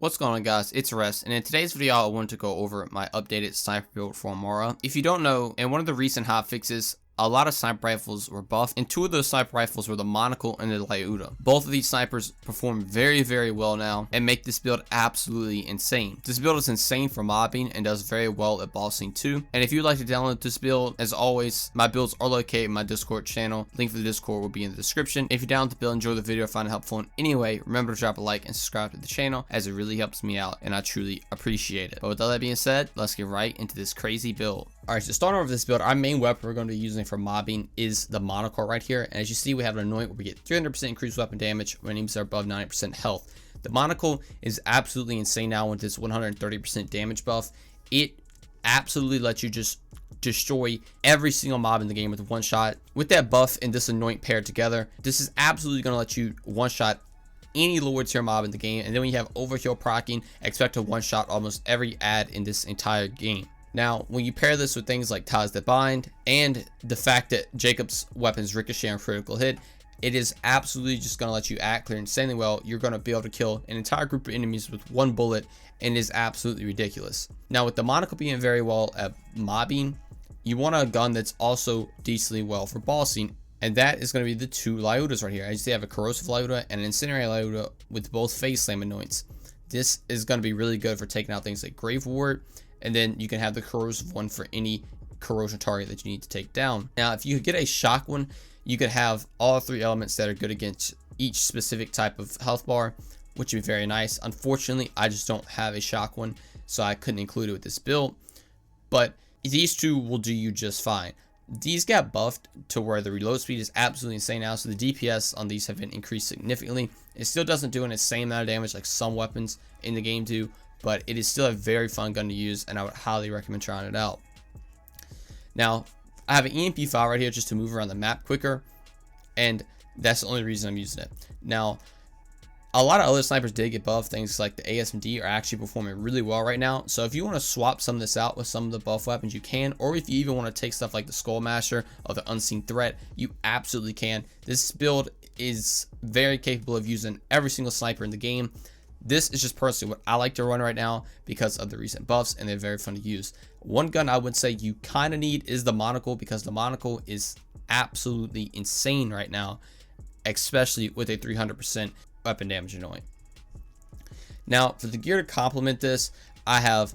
What's going on, guys? It's Rest, and in today's video I wanted to go over my updated sniper build for Amara. If you don't know, in one of the recent hotfixes, a lot of sniper rifles were buffed, and two of those sniper rifles were the monocle and the loadout. Both of these snipers perform very well now and make this build absolutely insane. This build is insane for mobbing and does very well at bossing too. And if you'd like to download this build, as always, my builds are located in my Discord channel. Link for the Discord will be in the description. If you download the build, enjoy the video, find it helpful in any way, remember to drop a like and subscribe to the channel, as it really helps me out and I truly appreciate it. But with all that being said, let's get right into this crazy build. Alright, so starting over this build, our main weapon we're going to be using for mobbing is the monocle right here. And as you see, we have an anoint where we get 300% increased weapon damage when enemies are above 90% health. The monocle is absolutely insane now with this 130% damage buff. It absolutely lets you just destroy every single mob in the game with one shot. With that buff and this anoint paired together, this is absolutely going to let you one shot any lower tier mob in the game. And then when you have overkill proccing, expect to one shot almost every ad in this entire game. Now, when you pair this with things like ties that bind and the fact that Jacob's weapons ricochet on critical hit, it is absolutely just going to let you act clear insanely well. You're going to be able to kill an entire group of enemies with one bullet, and it is absolutely ridiculous. Now, with the monocle being very well at mobbing, you want a gun that's also decently well for bossing, and that is going to be the two loadouts right here. As you see, I have a corrosive loadout and an incendiary loadout with both face slam anoints. This is going to be really good for taking out things like Grave Ward, and then you can have the corrosive one for any corrosion target that you need to take down. Now, if you could get a shock one, you could have all three elements that are good against each specific type of health bar, which would be very nice. Unfortunately, I just don't have a shock one, so I couldn't include it with this build, but these two will do you just fine. These got buffed to where the reload speed is absolutely insane now, so the DPS on these have been increased significantly. It still doesn't do an insane amount of damage like some weapons in the game do, but it is still a very fun gun to use, and I would highly recommend trying it out. Now, I have an EMP file right here just to move around the map quicker, and that's the only reason I'm using it. Now, a lot of other snipers did get buffed. Things like the ASMD are actually performing really well right now. So if you want to swap some of this out with some of the buff weapons, you can. Or if you even want to take stuff like the Skull Masher or the Unseen Threat, you absolutely can. This build is very capable of using every single sniper in the game. This is just personally what I like to run right now because of the recent buffs, and they're very fun to use. One gun I would say you kind of need is the monocle, because the monocle is absolutely insane right now, especially with a 300% weapon damage anoint. Now, for the gear to complement this, I have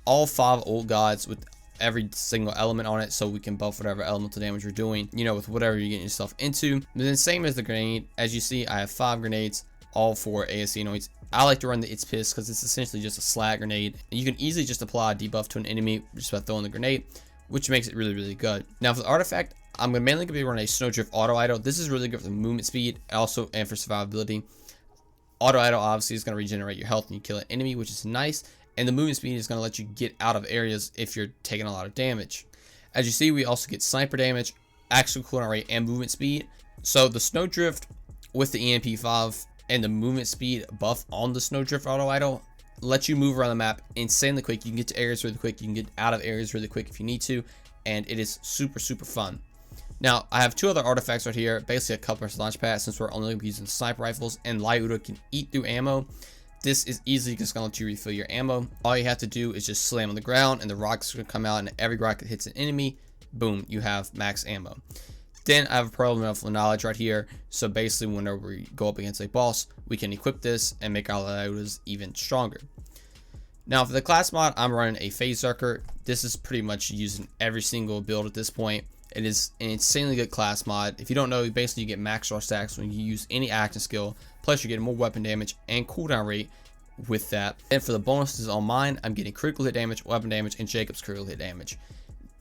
all 5 old gods with every single element on it, so we can buff whatever elemental damage you're doing, you know, with whatever you're getting yourself into. And then same as the grenade, as you see, I have 5 grenades, all 4 ASC anoints. I like to run the It's Piss because it's essentially just a slag grenade. You can easily just apply a debuff to an enemy just by throwing the grenade, which makes it really good. Now for the artifact, I'm mainly going to be running a Snowdrift Auto Idle. This is really good for the movement speed, also and for survivability. Auto Idle obviously is going to regenerate your health when you kill an enemy, which is nice, and the movement speed is going to let you get out of areas if you're taking a lot of damage. As you see, we also get sniper damage, actual cooldown rate, and movement speed. So the Snowdrift with the EMP5 and the movement speed buff on the Snowdrift Auto Idle lets you move around the map insanely quick. You can get to areas really quick, you can get out of areas really quick if you need to, and it is super fun. Now, I have 2 other artifacts right here, basically a couple launch pads, since we're only going to be using sniper rifles, and Liuda can eat through ammo. This is easily just going to let you refill your ammo. All you have to do is just slam on the ground, and the rockets are going to come out, and every rocket hits an enemy, boom, you have max ammo. Then I have a Pearl of Knowledge right here, so basically whenever we go up against a boss, we can equip this and make our Liudas even stronger. Now for the class mod, I'm running a Phase Zerker. This is pretty much using every single build at this point. It is an insanely good class mod. If you don't know, basically you get max raw stacks when you use any acting skill, plus you're getting more weapon damage and cooldown rate with that. And for the bonuses on mine, I'm getting critical hit damage, weapon damage, and Jacob's critical hit damage.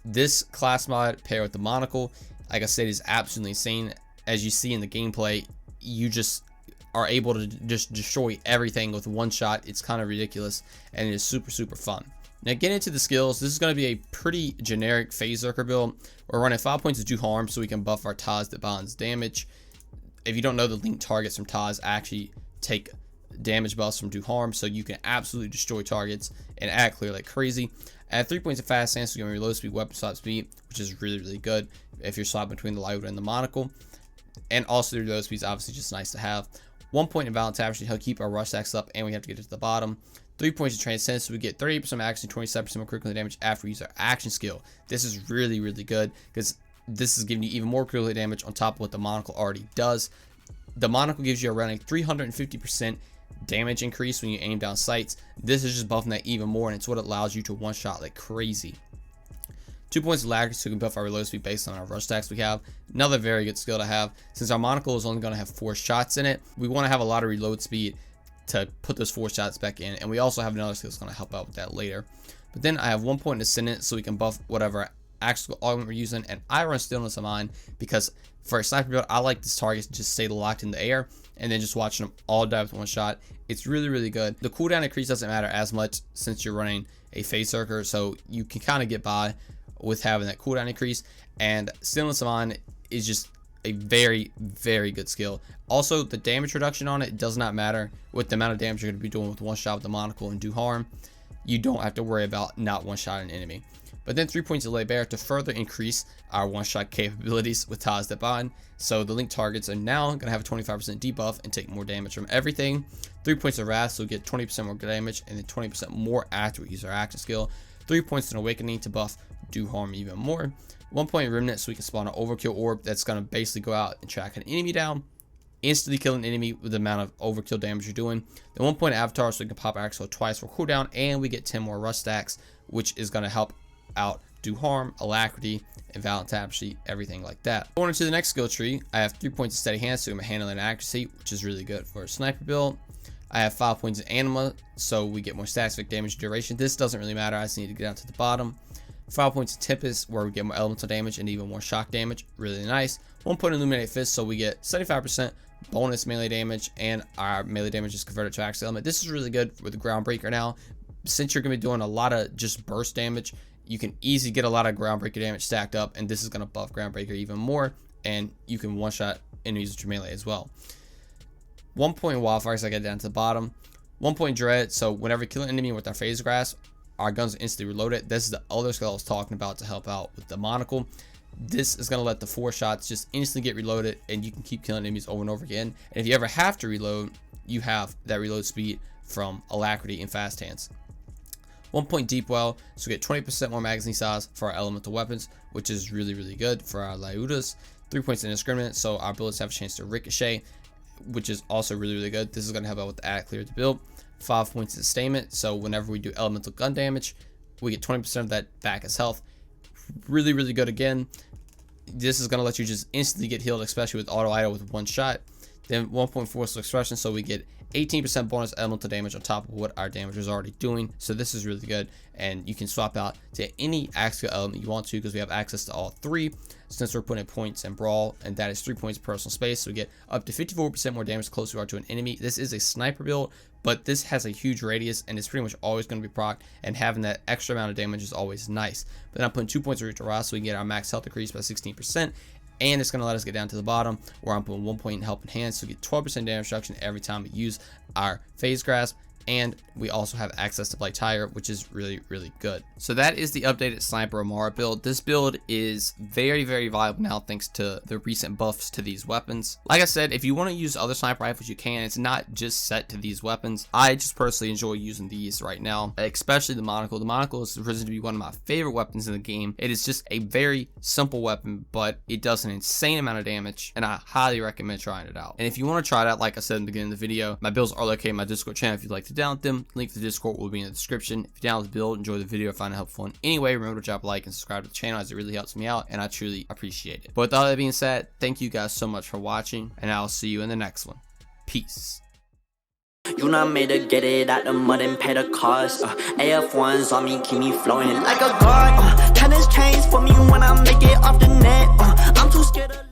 This class mod paired with the monocle, like I said, is absolutely insane. As you see in the gameplay, you just are able to just destroy everything with one shot. It's kind of ridiculous, and it is super fun. Now getting into the skills, this is going to be a pretty generic Phase Zerker build. We're running 5 points of do harm so we can buff our ties that bonds damage. If you don't know, the linked targets from ties actually take damage buffs from do harm, so you can absolutely destroy targets and act clear like crazy. At 3 points of fast stance, we're going to reload speed, weapon swap speed, which is really good if you're swapping between the Liuda and the monocle. And also the reload speed is obviously just nice to have. 1 point in Violent Tapestry to help keep our rush stacks up, and we have to get it to the bottom. 3 points in Transcend, so we get 38% action, 27% more critical damage after we use our action skill. This is really, really good because this is giving you even more critical damage on top of what the Monocle already does. The Monocle gives you around a 350% damage increase when you aim down sights. This is just buffing that even more, and it's what allows you to one-shot like crazy. 2 points of lag, so we can buff our reload speed based on our rush stacks we have. Another very good skill to have. Since our Monocle is only going to have 4 shots in it, we want to have a lot of reload speed to put those 4 shots back in, and we also have another skill that's going to help out with that later. But then I have 1 point in Ascendant, so we can buff whatever actual augment we're using, and I run Stillness of Mind because for a sniper build, I like this target to just stay locked in the air and then just watching them all die with one shot. It's really, really good. The cooldown increase doesn't matter as much since you're running a Phase Circuit, so you can kind of get by with having that cooldown increase, and Stillness of Mind is just a very, very good skill. Also, the damage reduction on it does not matter with the amount of damage you're going to be doing with one shot with the Monocle and do harm. You don't have to worry about not one shot an enemy. But then 3 points of Lay Bare to further increase our one-shot capabilities with Ties That Bind. So the linked targets are now going to have a 25% debuff and take more damage from everything. 3 points of Wrath, so we get 20% more damage and then 20% more after we use our action skill. 3 points in Awakening to buff Do Harm even more. 1 point Remnant, so we can spawn an Overkill Orb that's going to basically go out and track an enemy down, instantly kill an enemy with the amount of overkill damage you're doing. Then 1 point Avatar, so we can pop our Axle twice for cooldown, and we get 10 more rush stacks, which is going to help out Do Harm, Alacrity, and Violent Tapestry, everything like that. Going into the next skill tree, I have 3 points of Steady Hand, so I'm handling and accuracy, which is really good for a sniper build. I have 5 points of Anima, so we get more static damage duration. This doesn't really matter, I just need to get down to the bottom. 5 points of Tempest, where we get more elemental damage and even more shock damage, really nice. 1 point of Illuminate Fist, so we get 75% bonus melee damage, and our melee damage is converted to Axe Element. This is really good with the Groundbreaker now. Since you're going to be doing a lot of just burst damage, you can easily get a lot of Groundbreaker damage stacked up, and this is going to buff Groundbreaker even more, and you can one-shot enemies with your melee as well. 1 point Wildfire, so I get down to the bottom. 1 point Dread, so whenever we kill an enemy with our Phase Grasp, our guns are instantly reloaded. This is the other skill I was talking about to help out with the Monocle. This is going to let the 4 shots just instantly get reloaded, and you can keep killing enemies over and over again. And if you ever have to reload, you have that reload speed from Alacrity and Fast Hands. 1 point Deep Well, so we get 20% more magazine size for our elemental weapons, which is really, really good for our Lyudas. 3 points Indiscriminate, so our bullets have a chance to ricochet, which is also really, really good. This is going to help out with the add clear to build. 5 points of Sustainment, so whenever we do elemental gun damage, we get 20% of that back as health. Really, really good again. This is going to let you just instantly get healed, especially with auto idle with one shot. Then 1 point Forceful Expression, so we get 18% bonus elemental damage on top of what our damage is already doing. So this is really good, and you can swap out to any axial element you want to because we have access to all 3 since we're putting points in Brawl, and that is 3 points of personal space, so we get up to 54% more damage the closer we are to an enemy. This is a sniper build, but this has a huge radius, and it's pretty much always going to be procced, and having that extra amount of damage is always nice. But then I'm putting 2 points of Root to Rot, so we can get our max health increase by 16%, and it's going to let us get down to the bottom where I'm putting 1 point in Helping Hand, so we get 12% damage reduction every time we use our Phase Grasp, and we also have access to Blight Tiger, which is really, really good. So that is the updated Sniper Amara build. This build is very, very viable now thanks to the recent buffs to these weapons. Like I said, if you want to use other sniper rifles, you can. It's not just set to these weapons. I just personally enjoy using these right now, especially the Monocle. The Monocle is risen to be one of my favorite weapons in the game. It is just a very simple weapon, but it does an insane amount of damage, and I highly recommend trying it out. And if you want to try it out, like I said in the beginning of the video, my builds are located in my Discord channel if you'd like to download them. Link to the Discord will be in the description. If you download the build, enjoy the video, find it helpful in any way, remember to drop a like and subscribe to the channel as it really helps me out, and I truly appreciate it. But with all that being said, thank you guys so much for watching, and I'll see you in the next one. Peace. You not made to get it out the mud and pay the cost. AF1s on me, keep me flowing like a god. Tennis chains for me when I make it off the net. I'm too scared of